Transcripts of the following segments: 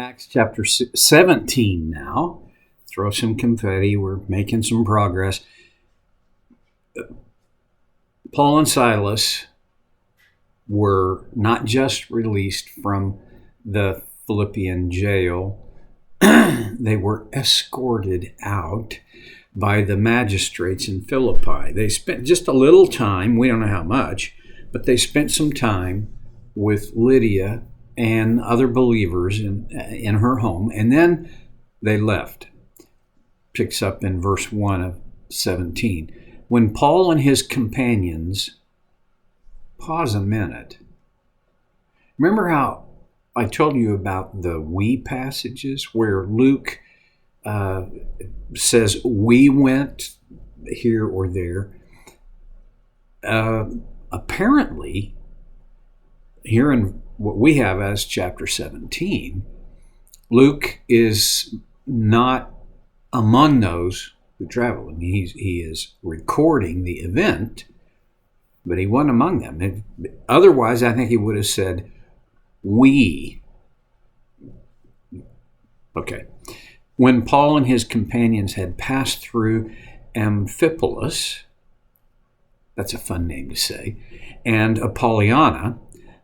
Acts chapter 17 now. Throw some confetti. We're making some progress. Paul and Silas were not just released from the Philippian jail, they were escorted out by the magistrates in Philippi. They spent just a little time, we don't know how much, but they spent some time with Lydia and other believers in her home, and then they left. Picks up in verse 1 of 17. When Paul and his companions, pause a minute. Remember how I told you about the we passages where Luke says we went here or there? Apparently, here in what we have as chapter 17, Luke is not among those who traveled. I mean, he is recording the event, but he wasn't among them. Otherwise, I think he would have said, we. Okay. When Paul and his companions had passed through Amphipolis, that's a fun name to say, and Apollonia,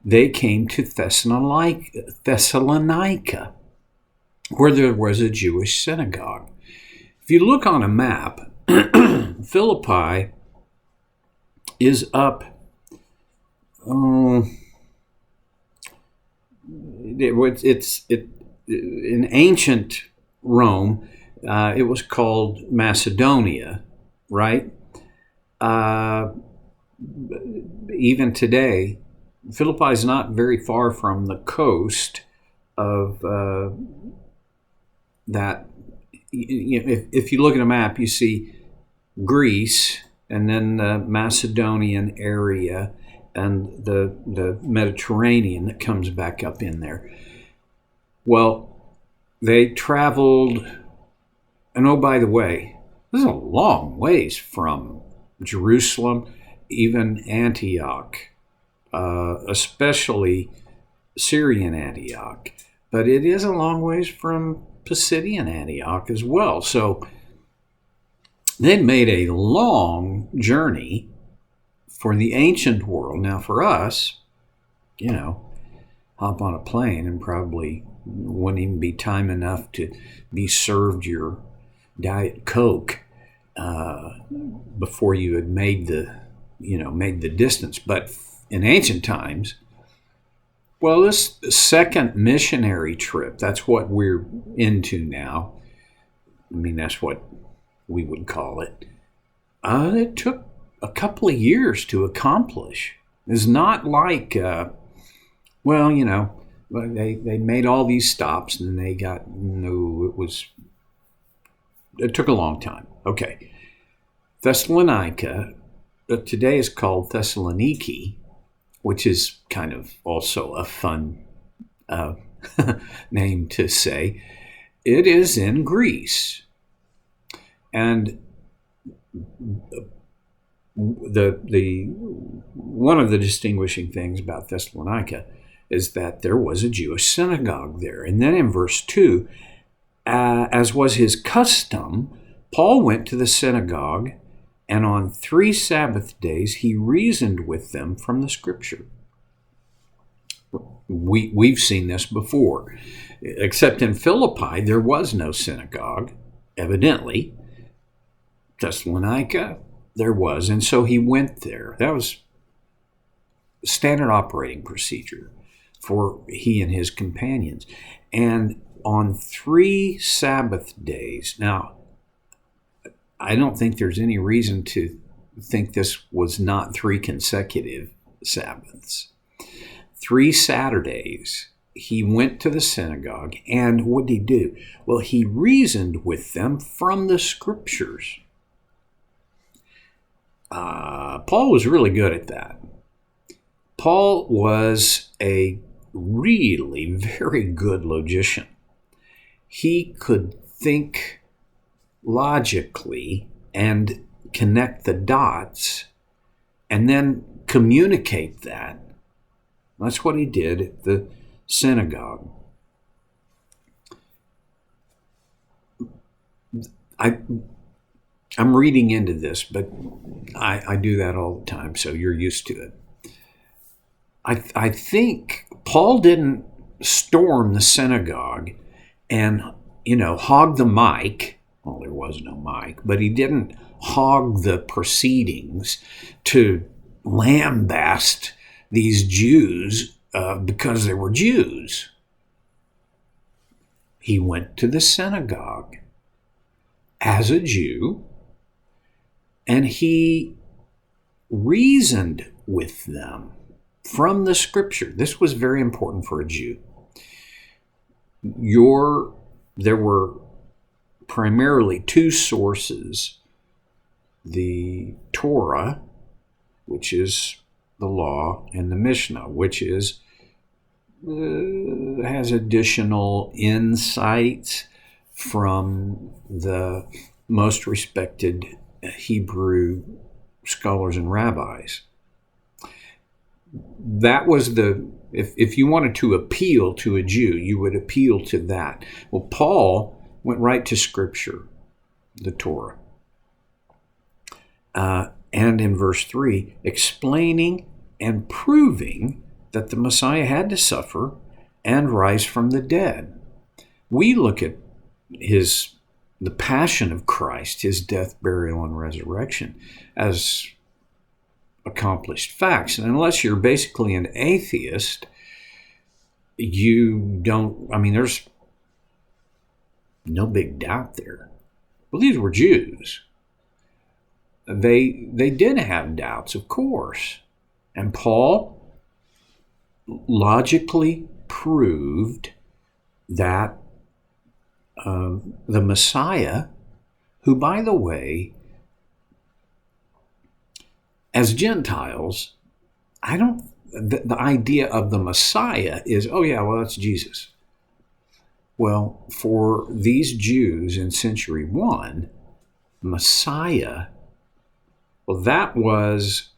they came to Thessalonica, where there was a Jewish synagogue. If you look on a map, Philippi is up, in ancient Rome, it was called Macedonia, right? Even today, Philippi is not very far from the coast of that. If you look at a map, you see Greece and then the Macedonian area and the Mediterranean that comes back up in there. Well, they traveled, and oh, by the way, this is a long ways from Jerusalem, even Antioch, especially Syrian Antioch. But it is a long ways from Pisidian Antioch as well. So they made a long journey for the ancient world. Now for us, hop on a plane and probably wouldn't even be time enough to be served your Diet Coke before you had made the distance. But in ancient times, well, this second missionary trip, that's what we're into now. I mean, that's what we would call it. It took a couple of years to accomplish. It's not like, they made all these stops and they it took a long time. Okay. Thessalonica, today is called Thessaloniki, which is kind of also a fun name to say. It is in Greece. And the one of the distinguishing things about Thessalonica is that there was a Jewish synagogue there. And then in verse 2, as was his custom, Paul went to the synagogue, and on 3 Sabbath days he reasoned with them from the Scripture. We've seen this before, except in Philippi there was no synagogue, evidently. Thessalonica, there was, and so he went there. That was standard operating procedure for he and his companions. And on 3 Sabbath days, now, I don't think there's any reason to think this was not 3 consecutive Sabbaths. 3 Saturdays, he went to the synagogue, and what did he do? Well, he reasoned with them from the Scriptures. Paul was really good at that. Paul was a really very good logician. He could think logically and connect the dots and then communicate that. That's what he did at the synagogue. I I'm reading into this, but I do that all the time, so you're used to it. I think Paul didn't storm the synagogue and, hog the mic. Well, there was no mic, but he didn't hog the proceedings to lambaste these Jews because they were Jews. He went to the synagogue as a Jew, and he reasoned with them from the scripture. This was very important for a Jew. There were primarily two sources: the Torah, which is the law, and the Mishnah, which is has additional insights from the most respected Hebrew scholars and rabbis. That was if you wanted to appeal to a Jew, you would appeal to that. Well, Paul went right to Scripture, the Torah. And in verse 3, explaining and proving that the Messiah had to suffer and rise from the dead. We look at the passion of Christ, his death, burial, and resurrection, as accomplished facts. And unless you're basically an atheist, there's no big doubt there. Well, these were Jews. They did have doubts, of course. And Paul logically proved that the Messiah, who, by the way, as Gentiles, the idea of the Messiah is, that's Jesus. Well, for these Jews in century 1, Messiah, well, that was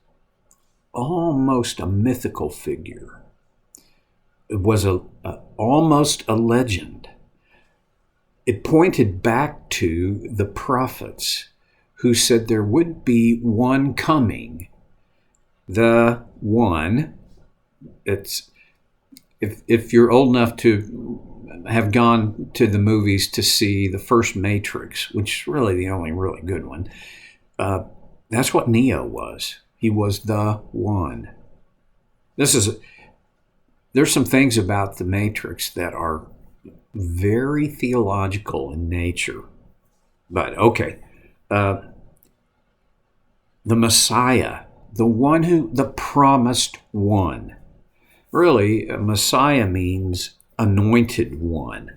almost a mythical figure. It was almost a legend. It pointed back to the prophets who said there would be one coming. The one, if you're old enough to have gone to the movies to see the first Matrix, which is really the only really good one, that's what Neo was. He was the one. There's some things about the Matrix that are very theological in nature. But okay, the Messiah, the promised one. Really, Messiah means anointed one.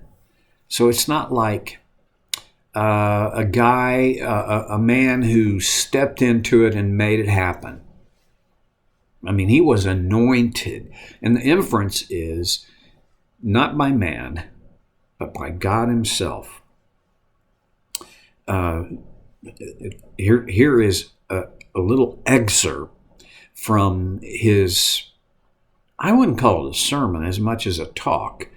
So it's not like a guy, a man who stepped into it and made it happen. He was anointed. And the inference is not by man, but by God himself. Here is a little excerpt from his, I wouldn't call it a sermon as much as a talk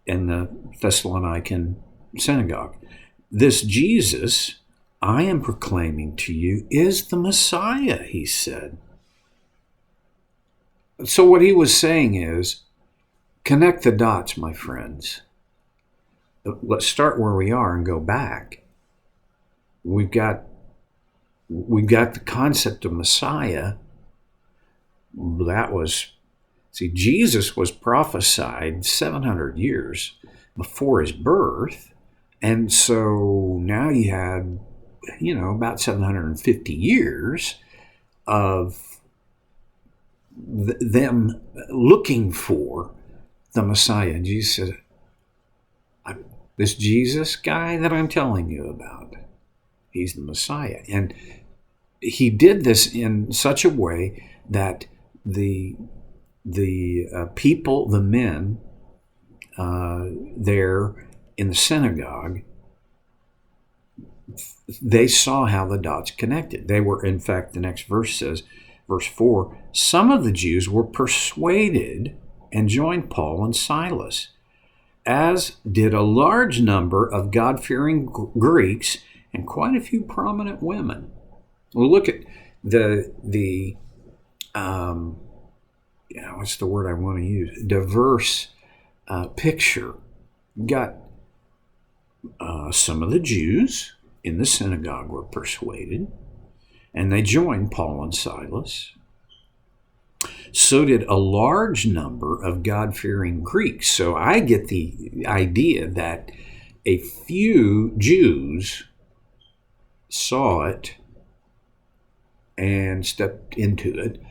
in the Thessalonican synagogue. This Jesus I am proclaiming to you is the Messiah, he said. So what he was saying is, connect the dots, my friends. Let's start where we are and go back. We've got the concept of Messiah. Jesus was prophesied 700 years before his birth. And so now you had, about 750 years of them looking for the Messiah. And Jesus said, this Jesus guy that I'm telling you about, he's the Messiah. And he did this in such a way that the people, the men there in the synagogue, they saw how the dots connected. They were, in fact, the next verse says, verse 4, some of the Jews were persuaded and joined Paul and Silas, as did a large number of God-fearing Greeks and quite a few prominent women. Well, look at the what's the word I want to use? Diverse picture. You got some of the Jews in the synagogue were persuaded, and they joined Paul and Silas. So did a large number of God-fearing Greeks. So I get the idea that a few Jews saw it and stepped into it,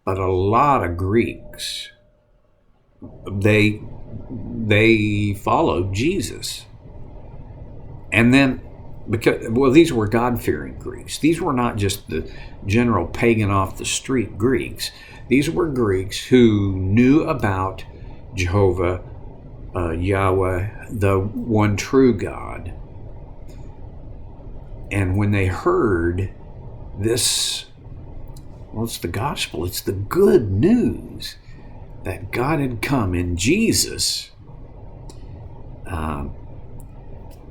but a lot of Greeks, they followed Jesus. And then, these were God-fearing Greeks. These were not just the general pagan off the street Greeks. These were Greeks who knew about Jehovah, Yahweh, the one true God. And when they heard this, well, it's the gospel, it's the good news that God had come in Jesus,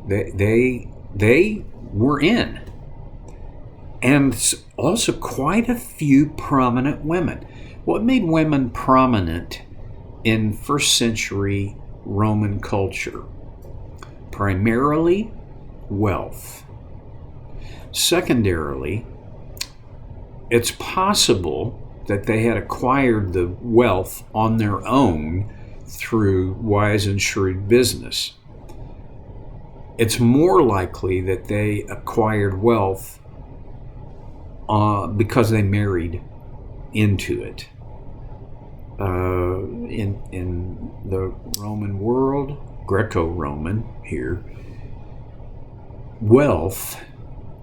they were in. And also quite a few prominent women. What made women prominent in first century Roman culture? Primarily, wealth. Secondarily, it's possible that they had acquired the wealth on their own through wise and shrewd business. It's more likely that they acquired wealth because they married into it. In the Roman world, Greco-Roman here, wealth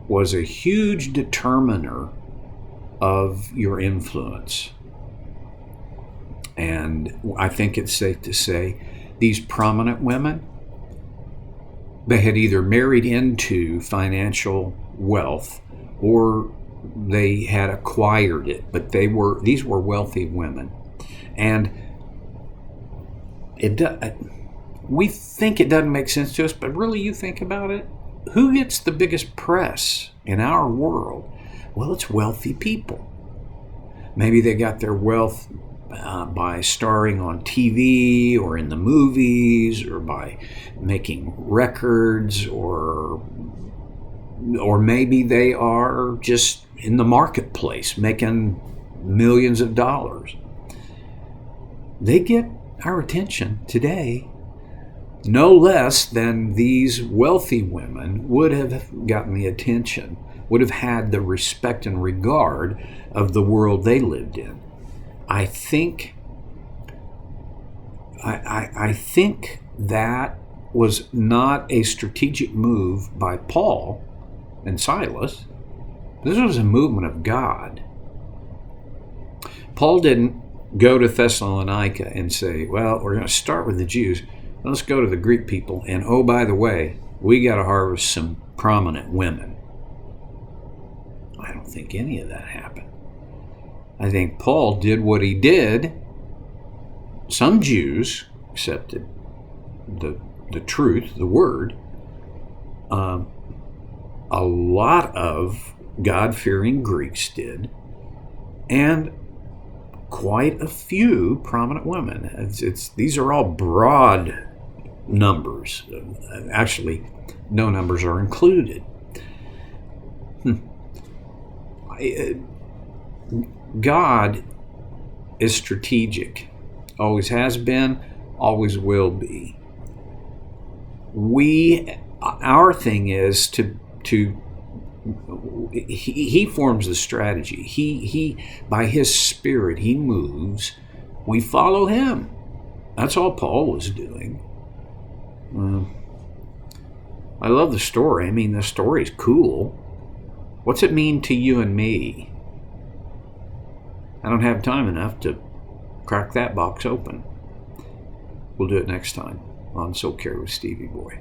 was a huge determiner of your influence. And I think it's safe to say these prominent women, they had either married into financial wealth or they had acquired it, but these were wealthy women. And we think it doesn't make sense to us, but really you think about it, who gets the biggest press in our world? Well, it's wealthy people. Maybe they got their wealth by starring on TV or in the movies, or by making records, or maybe they are just in the marketplace making millions of dollars. They get our attention today no less than these wealthy women would have gotten the attention, would have had the respect and regard of the world they lived in. I think that was not a strategic move by Paul and Silas. This was a movement of God. Paul didn't go to Thessalonica and say, well, we're going to start with the Jews. Let's go to the Greek people. And oh, by the way, we got to harvest some prominent women. I don't think any of that happened. I think Paul did what he did. Some Jews accepted the truth, the word. A lot of God-fearing Greeks did. And quite a few prominent women. These are all broad numbers. Actually, no numbers are included. God is strategic. Always has been, always will be. Our thing is he forms the strategy. He by his spirit, he moves. We follow him. That's all Paul was doing. I love the story. I mean, the story's cool. What's it mean to you and me? I don't have time enough to crack that box open. We'll do it next time on So Care with Stevie Boy.